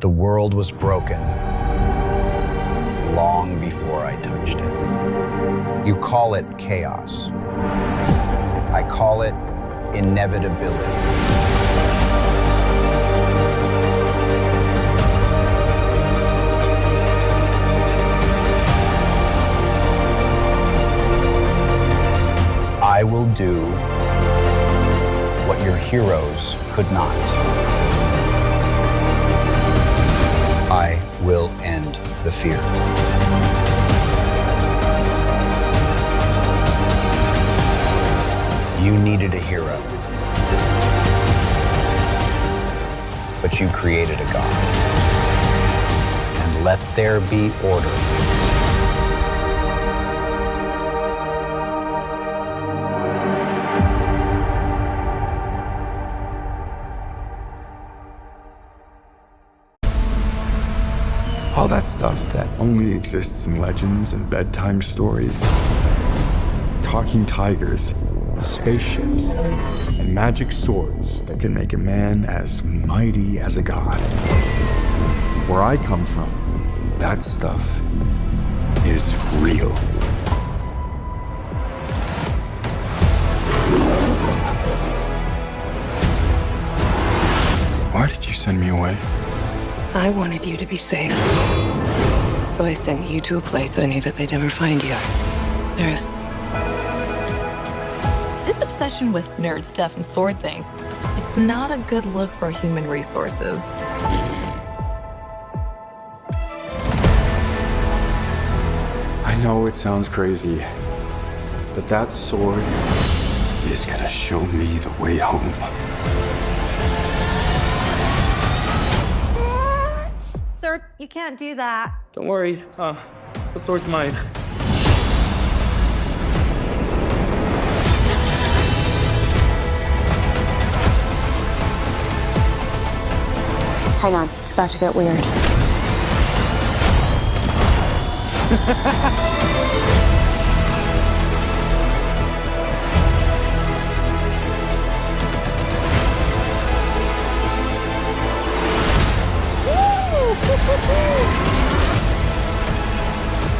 The world was broken long before I touched it. You call it chaos. I call it inevitability. I will do what your heroes could not. I will end the fear. You needed a hero, but you created a god. And let there be order. All that stuff that only exists in legends and bedtime stories. Talking tigers, spaceships, and magic swords that can make a man as mighty as a god. Where I come from, that stuff is real. Why did you send me away? I wanted you to be safe. So I sent you to a place I knew that they'd never find you. There's... This obsession with nerd stuff and sword things, it's not a good look for human resources. I know it sounds crazy, but that sword is gonna show me the way home. Sir, you can't do that. Don't worry, the sword's mine. Hang on, it's about to get weird.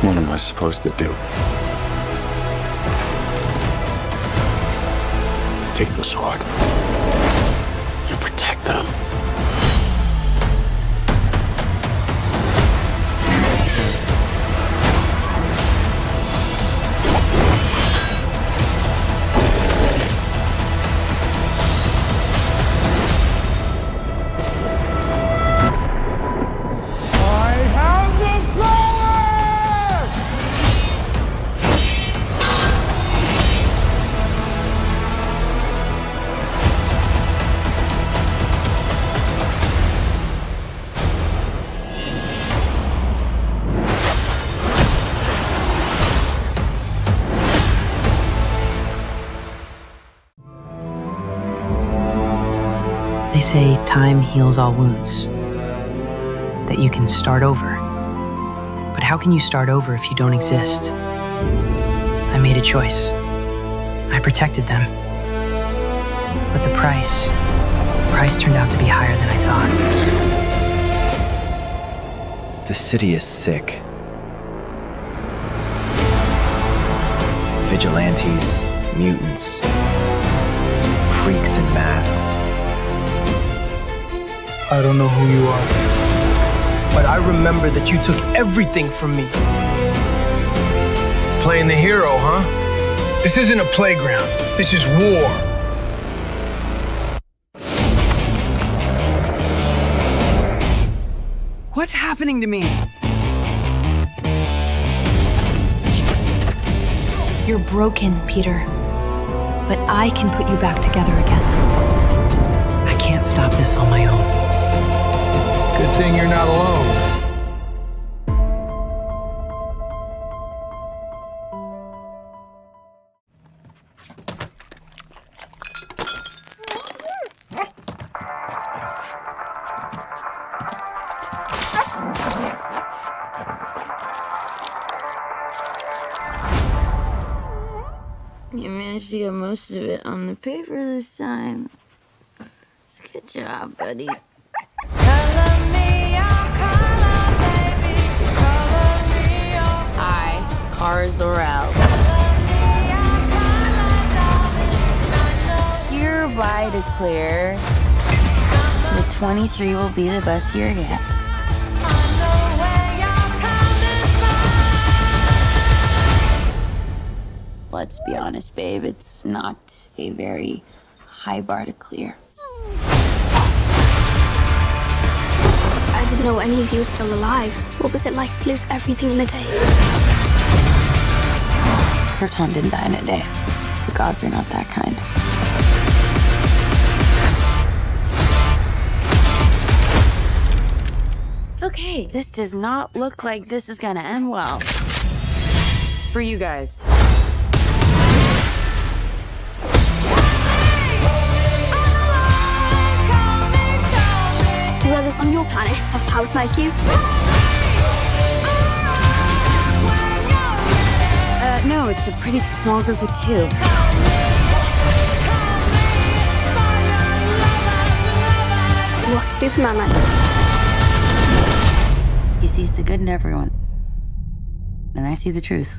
What am I supposed to do? Take the sword. You protect them. They say time heals all wounds, that you can start over. But how can you start over if you don't exist? I made a choice. I protected them. But the price turned out to be higher than I thought. The city is sick. Vigilantes, mutants, freaks in masks. I don't know who you are, but I remember that you took everything from me. Playing the hero, huh? This isn't a playground. This is war. What's happening to me? You're broken, Peter. But I can put you back together again. I can't stop this on my own. Good thing you're not alone. You managed to get most of it on the paper this time. Good job, buddy. Color me I declare the 23 will be the best year yet. Let's be honest, babe, it's not a very high bar to clear. I didn't know any of you were still alive. What was it like to lose everything in a day? Proton didn't die in a day. The gods are not that kind. Okay, this does not look like this is gonna end well. For you guys. Do others on your planet have powers like you? No, it's a pretty small group of two. What's Superman like? He sees the good in everyone. And I see the truth.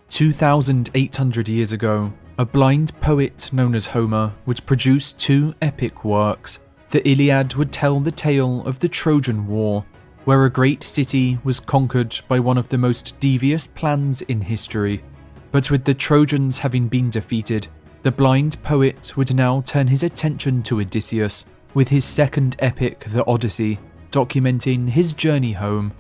"2,800 years ago, a blind poet known as Homer would produce two epic works. The Iliad would tell the tale of the Trojan War, where a great city was conquered by one of the most devious plans in history. But with the Trojans having been defeated, the blind poet would now turn his attention to Odysseus, with his second epic, the Odyssey, documenting his journey home.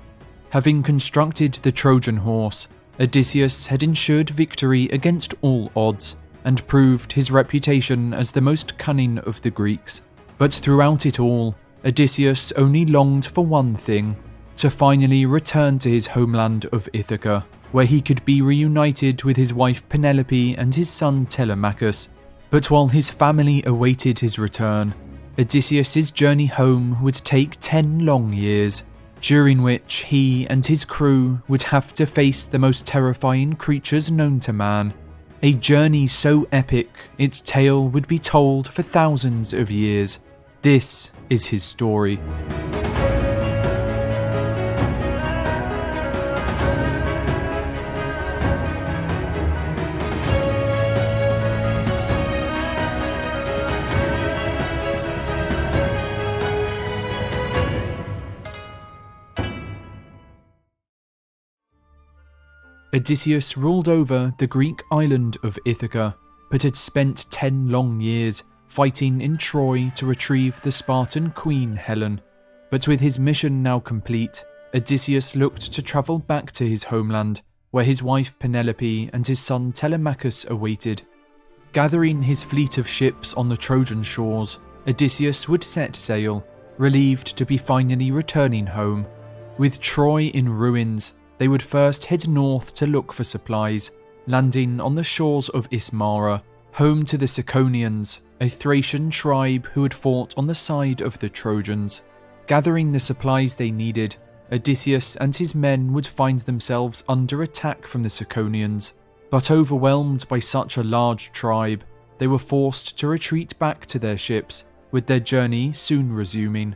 Having constructed the Trojan horse, Odysseus had ensured victory against all odds, and proved his reputation as the most cunning of the Greeks. But throughout it all, Odysseus only longed for one thing: to finally return to his homeland of Ithaca, where he could be reunited with his wife Penelope and his son Telemachus. But while his family awaited his return, Odysseus's journey home would take 10 long years, during which he and his crew would have to face the most terrifying creatures known to man. A journey so epic, its tale would be told for thousands of years. This is his story. Odysseus ruled over the Greek island of Ithaca, but had spent 10 long years fighting in Troy to retrieve the Spartan queen Helen. But with his mission now complete, Odysseus looked to travel back to his homeland, where his wife Penelope and his son Telemachus awaited. Gathering his fleet of ships on the Trojan shores, Odysseus would set sail, relieved to be finally returning home. With Troy in ruins, they would first head north to look for supplies, landing on the shores of Ismara, home to the Ciconians, a Thracian tribe who had fought on the side of the Trojans. Gathering the supplies they needed, Odysseus and his men would find themselves under attack from the Ciconians, but overwhelmed by such a large tribe, they were forced to retreat back to their ships, with their journey soon resuming.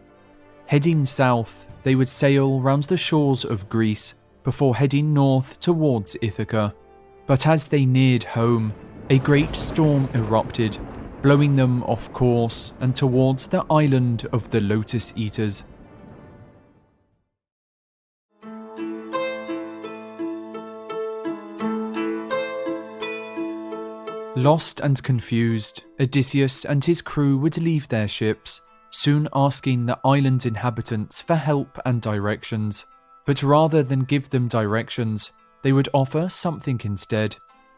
Heading south, they would sail round the shores of Greece, before heading north towards Ithaca. But as they neared home, a great storm erupted, blowing them off course and towards the island of the Lotus Eaters. Lost and confused, Odysseus and his crew would leave their ships, soon asking the island's inhabitants for help and directions. But rather than give them directions, they would offer something instead: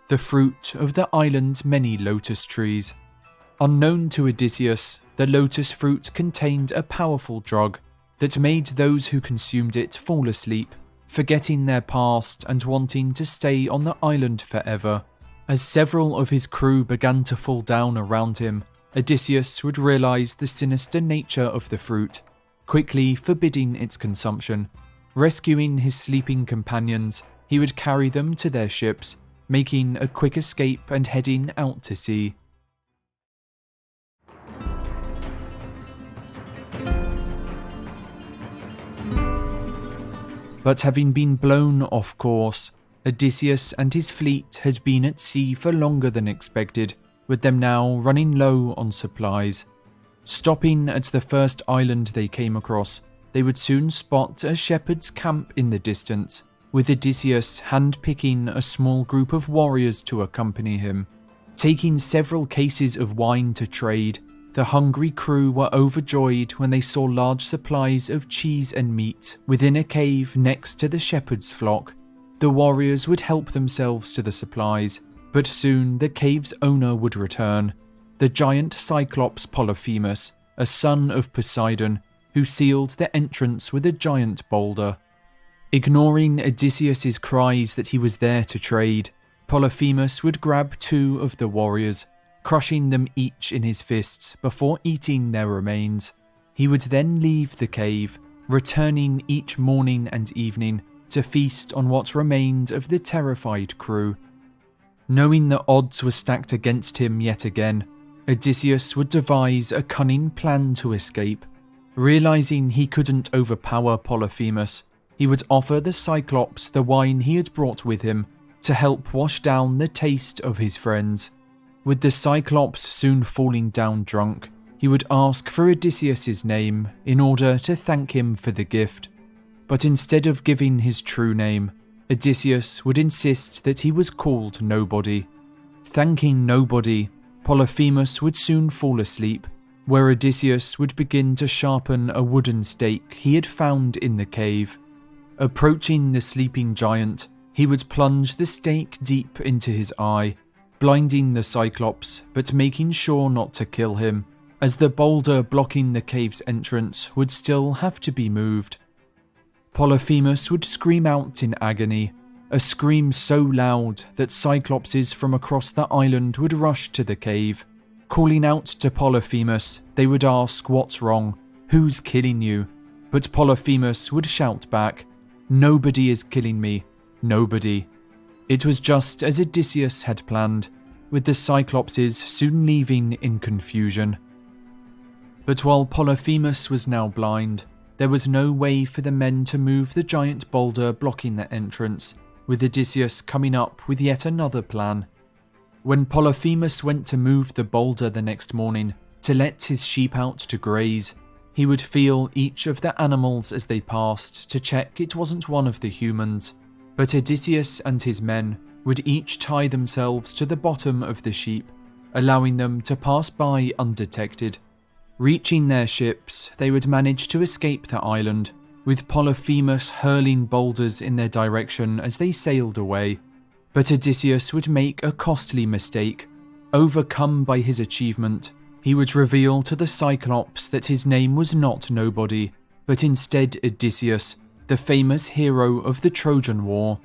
the fruit of the island's many lotus trees. Unknown to Odysseus, the lotus fruit contained a powerful drug that made those who consumed it fall asleep, forgetting their past and wanting to stay on the island forever. As several of his crew began to fall down around him, Odysseus would realize the sinister nature of the fruit, quickly forbidding its consumption. Rescuing his sleeping companions, he would carry them to their ships, making a quick escape and heading out to sea. But having been blown off course, Odysseus and his fleet had been at sea for longer than expected, with them now running low on supplies. Stopping at the first island they came across, they would soon spot a shepherd's camp in the distance, with Odysseus hand-picking a small group of warriors to accompany him. Taking several cases of wine to trade, the hungry crew were overjoyed when they saw large supplies of cheese and meat within a cave next to the shepherd's flock. The warriors would help themselves to the supplies, but soon the cave's owner would return, the giant Cyclops Polyphemus, a son of Poseidon, who sealed the entrance with a giant boulder. Ignoring Odysseus's cries that he was there to trade, Polyphemus would grab 2 of the warriors, crushing them each in his fists before eating their remains. He would then leave the cave, returning each morning and evening to feast on what remained of the terrified crew. Knowing the odds were stacked against him yet again, Odysseus would devise a cunning plan to escape. Realizing he couldn't overpower Polyphemus, he would offer the Cyclops the wine he had brought with him to help wash down the taste of his friends. With the Cyclops soon falling down drunk, he would ask for Odysseus's name in order to thank him for the gift. But instead of giving his true name, Odysseus would insist that he was called Nobody. Thanking Nobody, Polyphemus would soon fall asleep, where Odysseus would begin to sharpen a wooden stake he had found in the cave. Approaching the sleeping giant, he would plunge the stake deep into his eye, blinding the Cyclops but making sure not to kill him, as the boulder blocking the cave's entrance would still have to be moved. Polyphemus would scream out in agony, a scream so loud that Cyclopses from across the island would rush to the cave. Calling out to Polyphemus, they would ask what's wrong, who's killing you, but Polyphemus would shout back, "Nobody is killing me, nobody." It was just as Odysseus had planned, with the Cyclopses soon leaving in confusion. But while Polyphemus was now blind, there was no way for the men to move the giant boulder blocking the entrance, with Odysseus coming up with yet another plan. When Polyphemus went to move the boulder the next morning to let his sheep out to graze, he would feel each of the animals as they passed to check it wasn't one of the humans. But Odysseus and his men would each tie themselves to the bottom of the sheep, allowing them to pass by undetected. Reaching their ships, they would manage to escape the island, with Polyphemus hurling boulders in their direction as they sailed away. But Odysseus would make a costly mistake. Overcome by his achievement, he would reveal to the Cyclops that his name was not Nobody, but instead Odysseus, the famous hero of the Trojan War.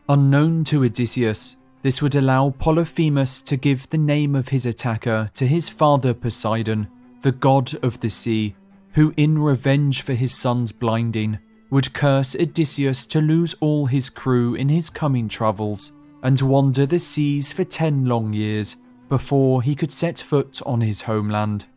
Unknown to Odysseus, this would allow Polyphemus to give the name of his attacker to his father Poseidon, the god of the sea, who in revenge for his son's blinding, would curse Odysseus to lose all his crew in his coming travels, and wander the seas for 10 long years before he could set foot on his homeland.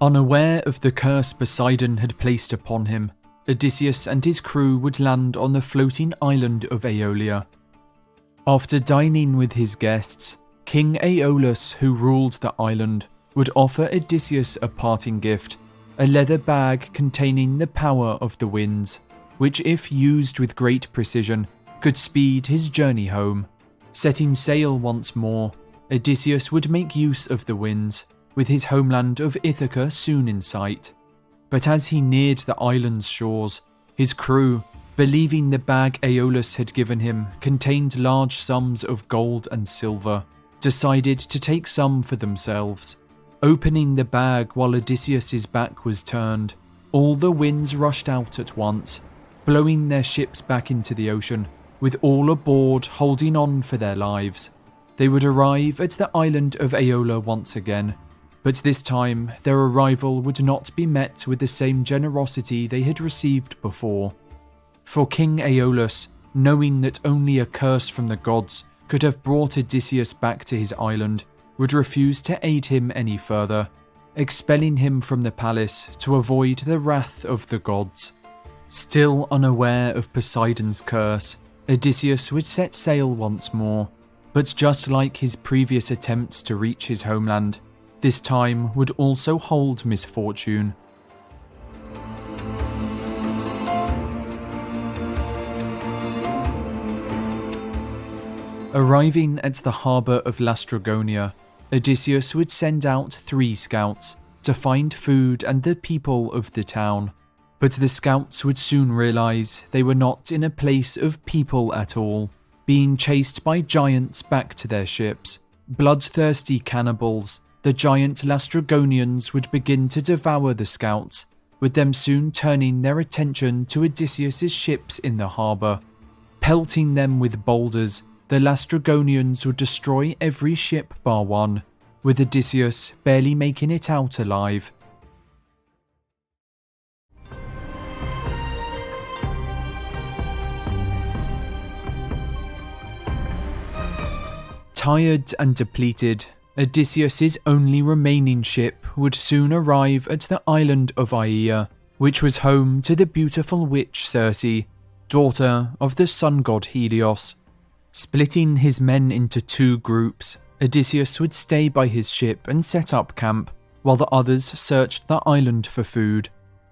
Unaware of the curse Poseidon had placed upon him, Odysseus and his crew would land on the floating island of Aeolia. After dining with his guests, King Aeolus, who ruled the island, would offer Odysseus a parting gift, a leather bag containing the power of the winds, which if used with great precision, could speed his journey home. Setting sail once more, Odysseus would make use of the winds, with his homeland of Ithaca soon in sight. But as he neared the island's shores, his crew, believing the bag Aeolus had given him contained large sums of gold and silver, decided to take some for themselves. Opening the bag while Odysseus's back was turned, all the winds rushed out at once, blowing their ships back into the ocean, with all aboard holding on for their lives. They would arrive at the island of Aeola once again, but this time their arrival would not be met with the same generosity they had received before. For King Aeolus, knowing that only a curse from the gods could have brought Odysseus back to his island, would refuse to aid him any further, expelling him from the palace to avoid the wrath of the gods. Still unaware of Poseidon's curse, Odysseus would set sail once more, but just like his previous attempts to reach his homeland, this time would also hold misfortune. Arriving at the harbour of Laestrygonia, Odysseus would send out 3 scouts to find food and the people of the town. But the scouts would soon realise they were not in a place of people at all, being chased by giants back to their ships. Bloodthirsty cannibals, the giant Laestrygonians would begin to devour the scouts, with them soon turning their attention to Odysseus's ships in the harbour. Pelting them with boulders, the Laestrygonians would destroy every ship bar one, with Odysseus barely making it out alive. Tired and depleted, Odysseus's only remaining ship would soon arrive at the island of Aeaea, which was home to the beautiful witch Circe, daughter of the sun god Helios. Splitting his men into 2 groups, Odysseus would stay by his ship and set up camp, while the others searched the island for food.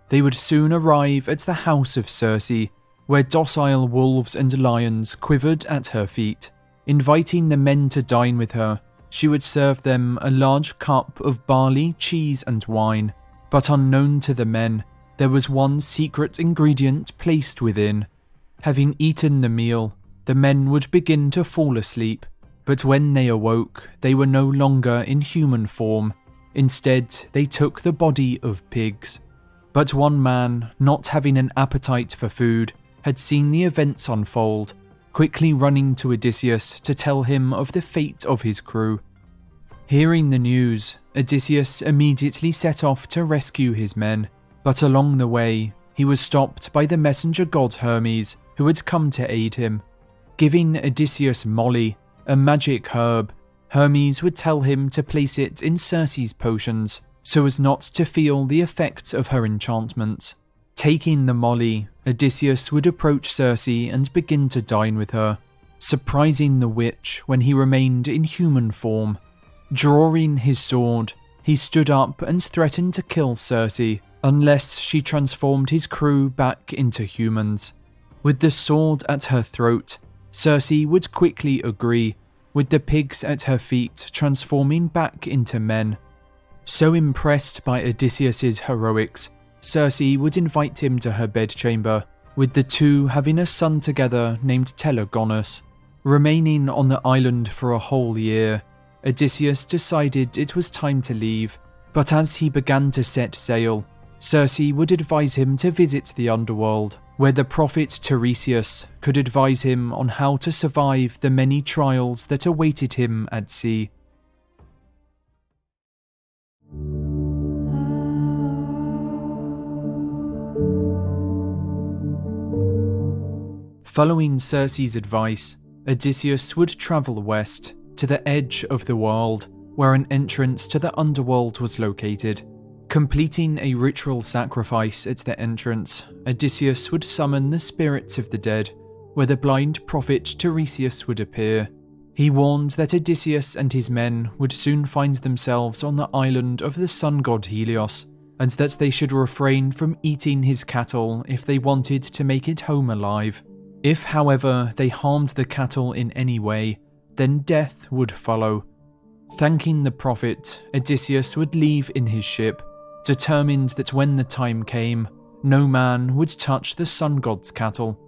They would soon arrive at the house of Circe, where docile wolves and lions quivered at her feet. Inviting the men to dine with her, she would serve them a large cup of barley, cheese and wine, but unknown to the men, there was one secret ingredient placed within. Having eaten the meal, the men would begin to fall asleep, but when they awoke, they were no longer in human form. Instead, they took the body of pigs. But one man, not having an appetite for food, had seen the events unfold, quickly running to Odysseus to tell him of the fate of his crew. Hearing the news, Odysseus immediately set off to rescue his men, but along the way, he was stopped by the messenger god Hermes, who had come to aid him. Giving Odysseus Molly, a magic herb, Hermes would tell him to place it in Circe's potions, so as not to feel the effects of her enchantments. Taking the Molly, Odysseus would approach Circe and begin to dine with her, surprising the witch when he remained in human form. Drawing his sword, he stood up and threatened to kill Circe unless she transformed his crew back into humans. With the sword at her throat, Circe would quickly agree, with the pigs at her feet transforming back into men. So impressed by Odysseus's heroics, Circe would invite him to her bedchamber, with the two having a son together named Telegonus. Remaining on the island for a whole year, Odysseus decided it was time to leave, but as he began to set sail, Circe would advise him to visit the underworld, where the prophet Tiresias could advise him on how to survive the many trials that awaited him at sea. Following Circe's advice, Odysseus would travel west to the edge of the world, where an entrance to the underworld was located. Completing a ritual sacrifice at the entrance, Odysseus would summon the spirits of the dead, where the blind prophet Tiresias would appear. He warned that Odysseus and his men would soon find themselves on the island of the sun god Helios, and that they should refrain from eating his cattle if they wanted to make it home alive. If, however, they harmed the cattle in any way, then death would follow. Thanking the prophet, Odysseus would leave in his ship, determined that when the time came, no man would touch the sun god's cattle.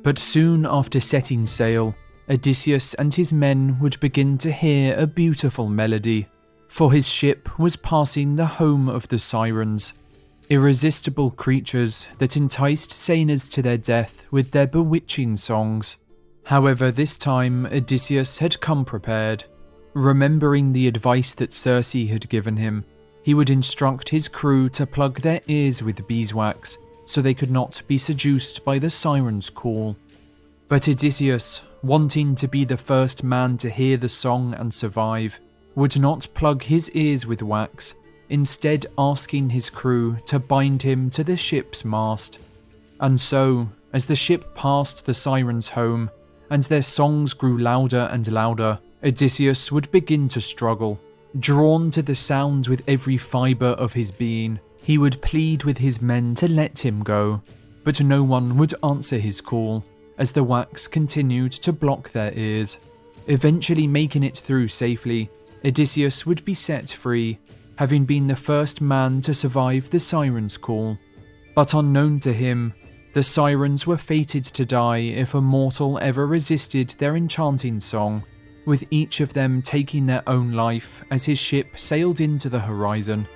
But soon after setting sail, Odysseus and his men would begin to hear a beautiful melody, for his ship was passing the home of the Sirens, irresistible creatures that enticed sailors to their death with their bewitching songs. However, this time Odysseus had come prepared. Remembering the advice that Circe had given him, he would instruct his crew to plug their ears with beeswax so they could not be seduced by the Sirens' call. But Odysseus, wanting to be the first man to hear the song and survive, would not plug his ears with wax, instead asking his crew to bind him to the ship's mast. And so, as the ship passed the Sirens' home, and their songs grew louder and louder, Odysseus would begin to struggle. Drawn to the sound with every fibre of his being, he would plead with his men to let him go, but no one would answer his call, as the wax continued to block their ears. Eventually making it through safely, Odysseus would be set free, having been the first man to survive the Sirens' call. But unknown to him, the Sirens were fated to die if a mortal ever resisted their enchanting song, with each of them taking their own life as his ship sailed into the horizon.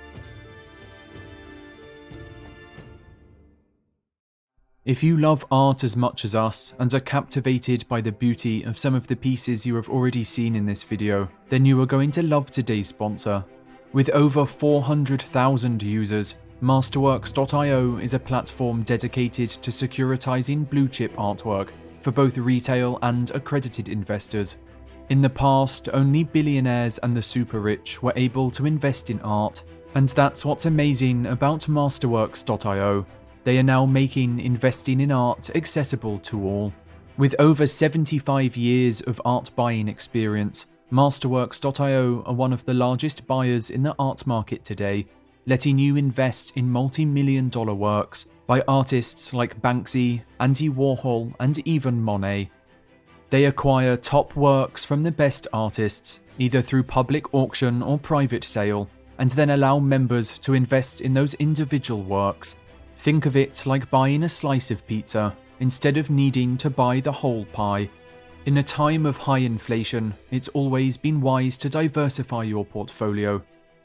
If you love art as much as us and are captivated by the beauty of some of the pieces you have already seen in this video, then you are going to love today's sponsor. With over 400,000 users, Masterworks.io is a platform dedicated to securitizing blue-chip artwork for both retail and accredited investors. In the past, only billionaires and the super rich were able to invest in art, and that's what's amazing about Masterworks.io. They are now making investing in art accessible to all. With over 75 years of art buying experience, Masterworks.io are one of the largest buyers in the art market today, letting you invest in multi-million-dollar works by artists like Banksy, Andy Warhol, and even Monet. They acquire top works from the best artists, either through public auction or private sale, and then allow members to invest in those individual works. Think of it like buying a slice of pizza, instead of needing to buy the whole pie. In a time of high inflation, it's always been wise to diversify your portfolio.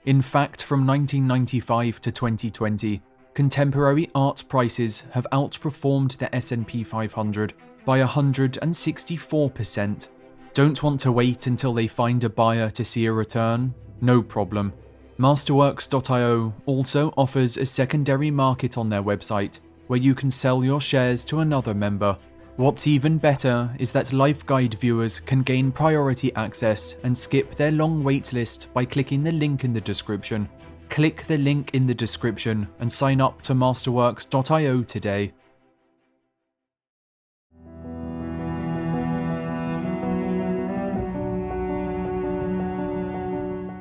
In fact, from 1995 to 2020, contemporary art prices have outperformed the S&P 500 by 164%. Don't want to wait until they find a buyer to see a return? No problem. Masterworks.io also offers a secondary market on their website where you can sell your shares to another member. What's even better is that Life Guide viewers can gain priority access and skip their long waitlist by clicking the link in the description. Click the link in the description and sign up to Masterworks.io today.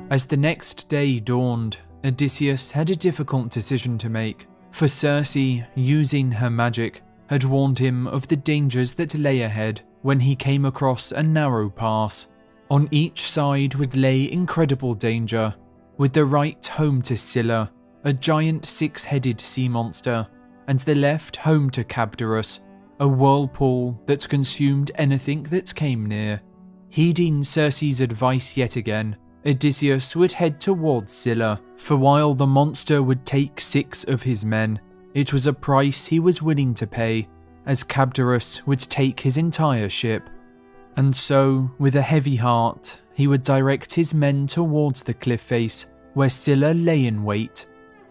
As the next day dawned, Odysseus had a difficult decision to make, for Circe, using her magic, had warned him of the dangers that lay ahead when he came across a narrow pass. On each side would lay incredible danger, with the right home to Scylla, a giant six-headed sea monster, and the left home to Cabderus, a whirlpool that consumed anything that came near. Heeding Circe's advice yet again, Odysseus would head towards Scylla, for while the monster would take 6 of his men, it was a price he was willing to pay, as Cabderus would take his entire ship. And so, with a heavy heart, he would direct his men towards the cliff face, where Scylla lay in wait.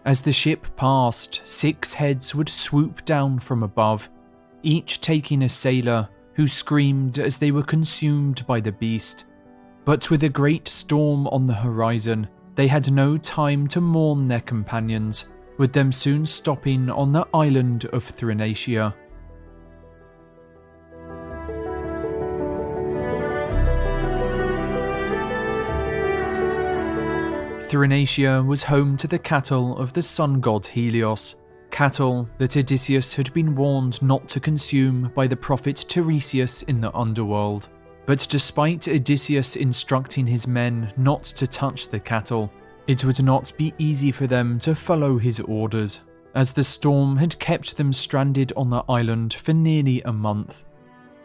As the ship passed, 6 heads would swoop down from above, each taking a sailor, who screamed as they were consumed by the beast. But with a great storm on the horizon, they had no time to mourn their companions, with them soon stopping on the island of Thrinacia. Thrinacia was home to the cattle of the sun god Helios, cattle that Odysseus had been warned not to consume by the prophet Tiresias in the underworld. But despite Odysseus instructing his men not to touch the cattle, it would not be easy for them to follow his orders, as the storm had kept them stranded on the island for nearly a month.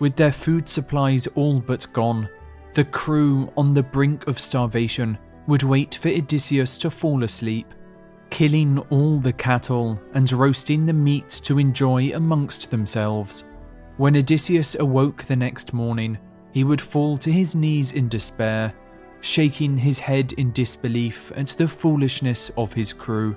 with their food supplies all but gone, the crew on the brink of starvation would wait for Odysseus to fall asleep, killing all the cattle and roasting the meat to enjoy amongst themselves. When Odysseus awoke the next morning, he would fall to his knees in despair, shaking his head in disbelief at the foolishness of his crew.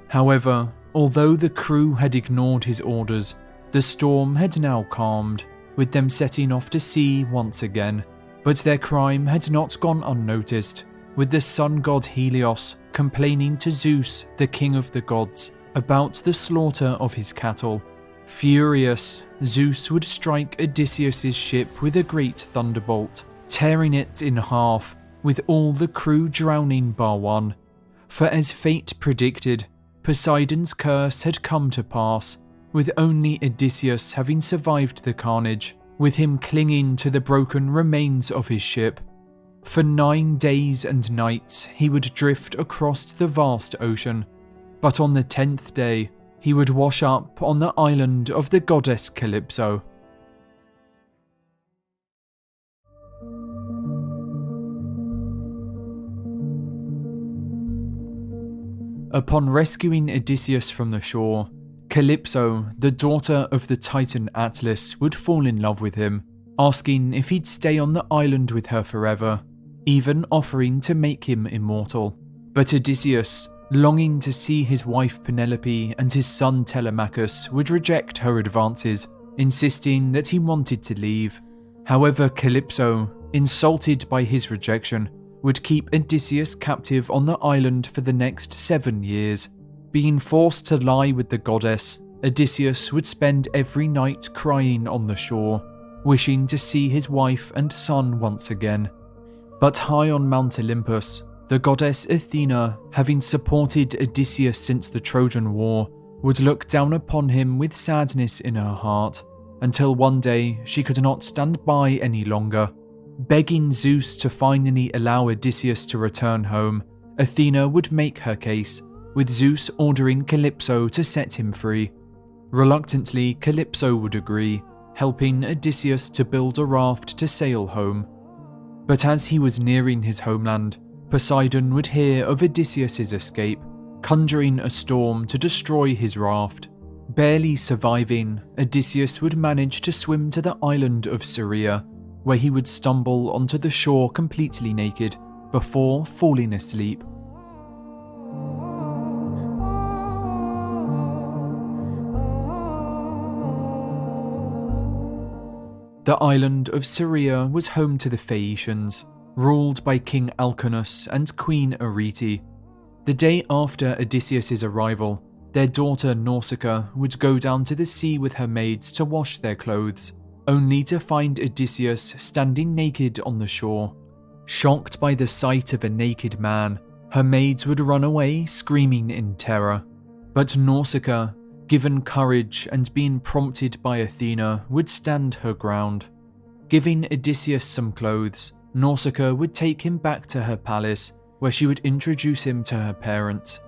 However, although the crew had ignored his orders, the storm had now calmed, with them setting off to sea once again. But their crime had not gone unnoticed, with the sun god Helios complaining to Zeus, the king of the gods, about the slaughter of his cattle. Furious, Zeus would strike Odysseus' ship with a great thunderbolt, tearing it in half, with all the crew drowning bar one. For as fate predicted, Poseidon's curse had come to pass, with only Odysseus having survived the carnage, with him clinging to the broken remains of his ship. For 9 days and nights he would drift across the vast ocean, but on the 10th day he would wash up on the island of the goddess Calypso. Upon rescuing Odysseus from the shore, Calypso, the daughter of the Titan Atlas, would fall in love with him, asking if he'd stay on the island with her forever, even offering to make him immortal. But Odysseus, longing to see his wife Penelope and his son Telemachus, would reject her advances, insisting that he wanted to leave. However, Calypso, insulted by his rejection, would keep Odysseus captive on the island for the next 7 years. Being forced to lie with the goddess, Odysseus would spend every night crying on the shore, wishing to see his wife and son once again. But high on Mount Olympus, the goddess Athena, having supported Odysseus since the Trojan War, would look down upon him with sadness in her heart, until one day she could not stand by any longer. Begging Zeus to finally allow Odysseus to return home, Athena would make her case, with Zeus ordering Calypso to set him free. Reluctantly, Calypso would agree, helping Odysseus to build a raft to sail home. But as he was nearing his homeland, Poseidon would hear of Odysseus' escape, conjuring a storm to destroy his raft. Barely surviving, Odysseus would manage to swim to the island of Syria, where he would stumble onto the shore completely naked, before falling asleep. The island of Syria was home to the Phaeacians, ruled by King Alcinous and Queen Arete. The day after Odysseus' arrival, their daughter Nausicaa would go down to the sea with her maids to wash their clothes, only to find Odysseus standing naked on the shore. Shocked by the sight of a naked man, her maids would run away screaming in terror. But Nausicaa, given courage and being prompted by Athena, would stand her ground. Giving Odysseus some clothes, Nausicaa would take him back to her palace, where she would introduce him to her parents.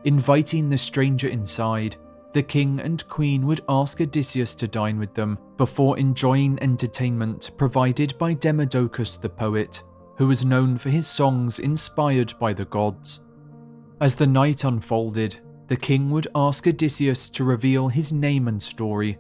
Inviting the stranger inside, the king and queen would ask Odysseus to dine with them before enjoying entertainment provided by Demodocus the poet, who was known for his songs inspired by the gods. As the night unfolded, the king would ask Odysseus to reveal his name and story,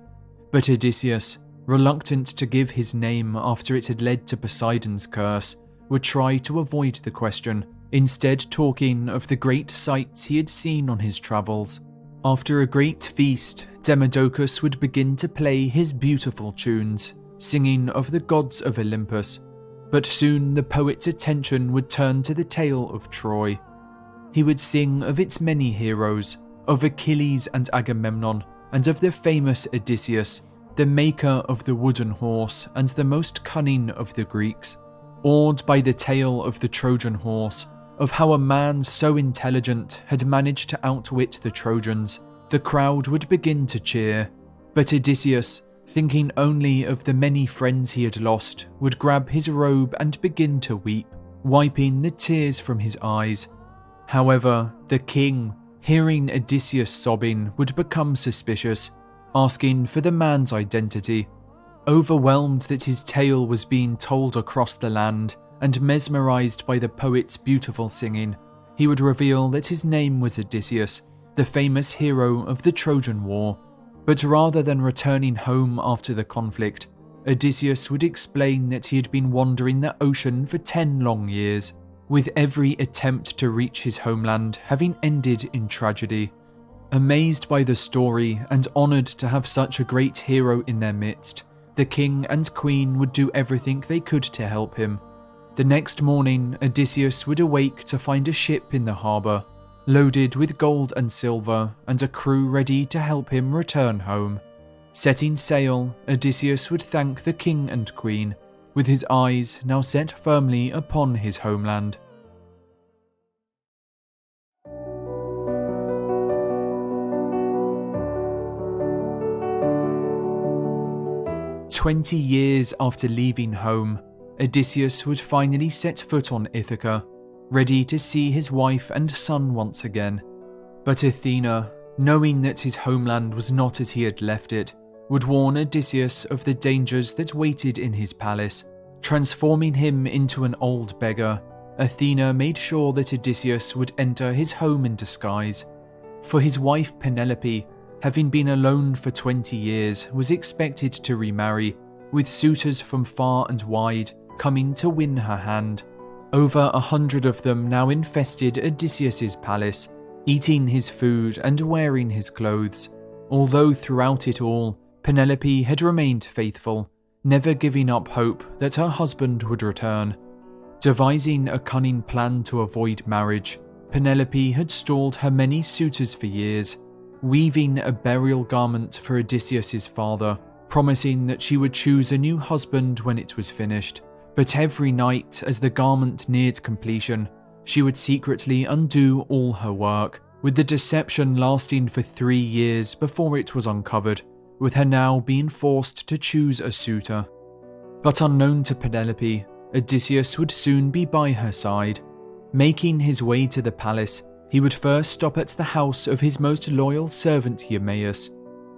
but Odysseus, reluctant to give his name after it had led to Poseidon's curse, would try to avoid the question, instead talking of the great sights he had seen on his travels. After a great feast, Demodocus would begin to play his beautiful tunes, singing of the gods of Olympus, but soon the poet's attention would turn to the tale of Troy. He would sing of its many heroes, of Achilles and Agamemnon, and of the famous Odysseus, the maker of the wooden horse and the most cunning of the Greeks. Awed by the tale of the Trojan horse, of how a man so intelligent had managed to outwit the Trojans, the crowd would begin to cheer. But Odysseus, thinking only of the many friends he had lost, would grab his robe and begin to weep, wiping the tears from his eyes. However, the king, hearing Odysseus sobbing, would become suspicious, asking for the man's identity. Overwhelmed that his tale was being told across the land, and mesmerized by the poet's beautiful singing, he would reveal that his name was Odysseus, the famous hero of the Trojan War. But rather than returning home after the conflict, Odysseus would explain that he had been wandering the ocean for 10 long years, with every attempt to reach his homeland having ended in tragedy. Amazed by the story and honoured to have such a great hero in their midst, the king and queen would do everything they could to help him. The next morning, Odysseus would awake to find a ship in the harbour, loaded with gold and silver, and a crew ready to help him return home. Setting sail, Odysseus would thank the king and queen, with his eyes now set firmly upon his homeland. "20 years after leaving home, Odysseus would finally set foot on Ithaca, ready to see his wife and son once again. But Athena, knowing that his homeland was not as he had left it, would warn Odysseus of the dangers that waited in his palace. Transforming him into an old beggar, Athena made sure that Odysseus would enter his home in disguise. For his wife Penelope, having been alone for 20 years, was expected to remarry, with suitors from far and wide coming to win her hand. Over 100 of them now infested Odysseus's palace, eating his food and wearing his clothes, although throughout it all, Penelope had remained faithful, never giving up hope that her husband would return. Devising a cunning plan to avoid marriage, Penelope had stalled her many suitors for years, weaving a burial garment for Odysseus's father, promising that she would choose a new husband when it was finished. But every night, as the garment neared completion, she would secretly undo all her work, with the deception lasting for 3 years before it was uncovered, with her now being forced to choose a suitor. But unknown to Penelope, Odysseus would soon be by her side. Making his way to the palace, he would first stop at the house of his most loyal servant Eumaeus.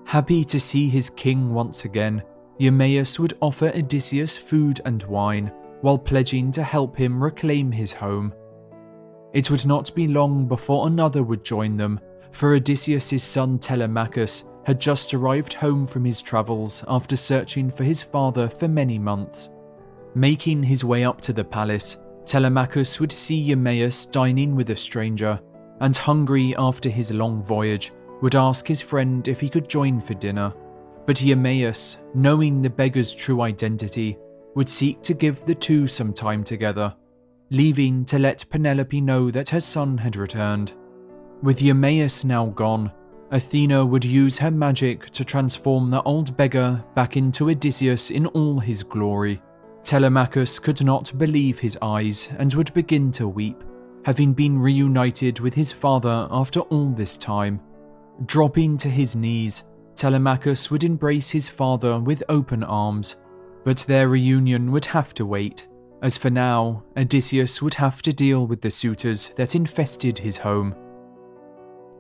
Happy to see his king once again, Eumaeus would offer Odysseus food and wine, while pledging to help him reclaim his home. It would not be long before another would join them, for Odysseus's son Telemachus had just arrived home from his travels after searching for his father for many months. Making his way up to the palace, Telemachus would see Eumaeus dining with a stranger, and hungry after his long voyage, would ask his friend if he could join for dinner. But Eumaeus, knowing the beggar's true identity, would seek to give the two some time together, leaving to let Penelope know that her son had returned. With Eumaeus now gone, Athena would use her magic to transform the old beggar back into Odysseus in all his glory. Telemachus could not believe his eyes and would begin to weep, having been reunited with his father after all this time. Dropping to his knees, Telemachus would embrace his father with open arms, but their reunion would have to wait, as for now, Odysseus would have to deal with the suitors that infested his home.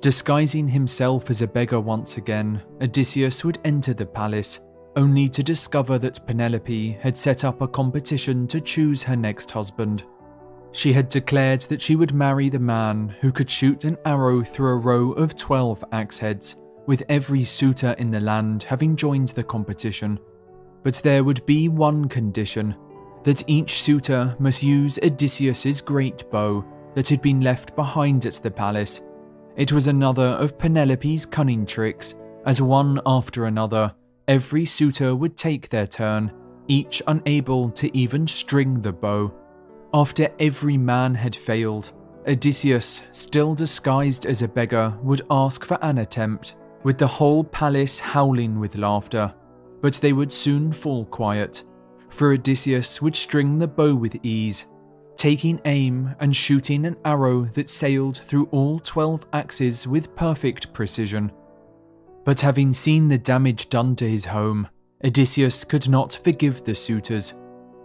Disguising himself as a beggar once again, Odysseus would enter the palace, only to discover that Penelope had set up a competition to choose her next husband. She had declared that she would marry the man who could shoot an arrow through a row of 12 axe heads, with every suitor in the land having joined the competition. But there would be one condition, that each suitor must use Odysseus's great bow that had been left behind at the palace. It was another of Penelope's cunning tricks, as one after another, every suitor would take their turn, each unable to even string the bow. After every man had failed, Odysseus, still disguised as a beggar, would ask for an attempt, with the whole palace howling with laughter. But they would soon fall quiet, for Odysseus would string the bow with ease, taking aim and shooting an arrow that sailed through all 12 axes with perfect precision. But having seen the damage done to his home, Odysseus could not forgive the suitors.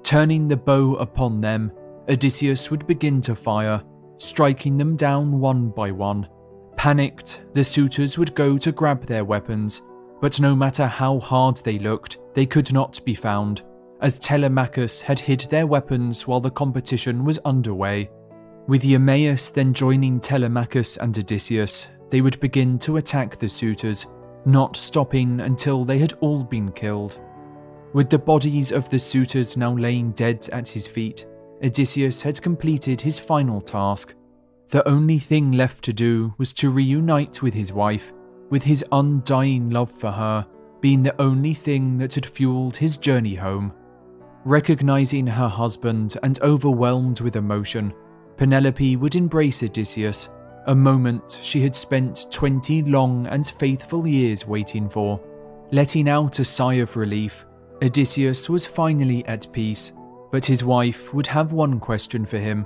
Turning the bow upon them, Odysseus would begin to fire, striking them down one by one. Panicked, the suitors would go to grab their weapons, But no matter how hard they looked, they could not be found, as Telemachus had hid their weapons while the competition was underway. With Eumaeus then joining Telemachus and Odysseus, they would begin to attack the suitors, not stopping until they had all been killed. With the bodies of the suitors now laying dead at his feet, Odysseus had completed his final task. The only thing left to do was to reunite with his wife, with his undying love for her being the only thing that had fueled his journey home. Recognizing her husband and overwhelmed with emotion, Penelope would embrace Odysseus, a moment she had spent 20 long and faithful years waiting for. Letting out a sigh of relief, Odysseus was finally at peace, but his wife would have one question for him,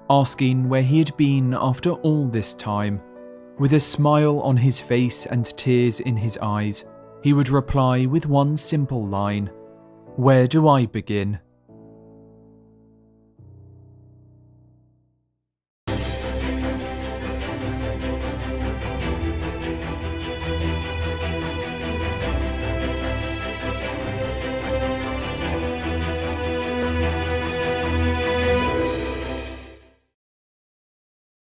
asking where he had been after all this time. With a smile on his face and tears in his eyes, he would reply with one simple line, "Where do I begin?"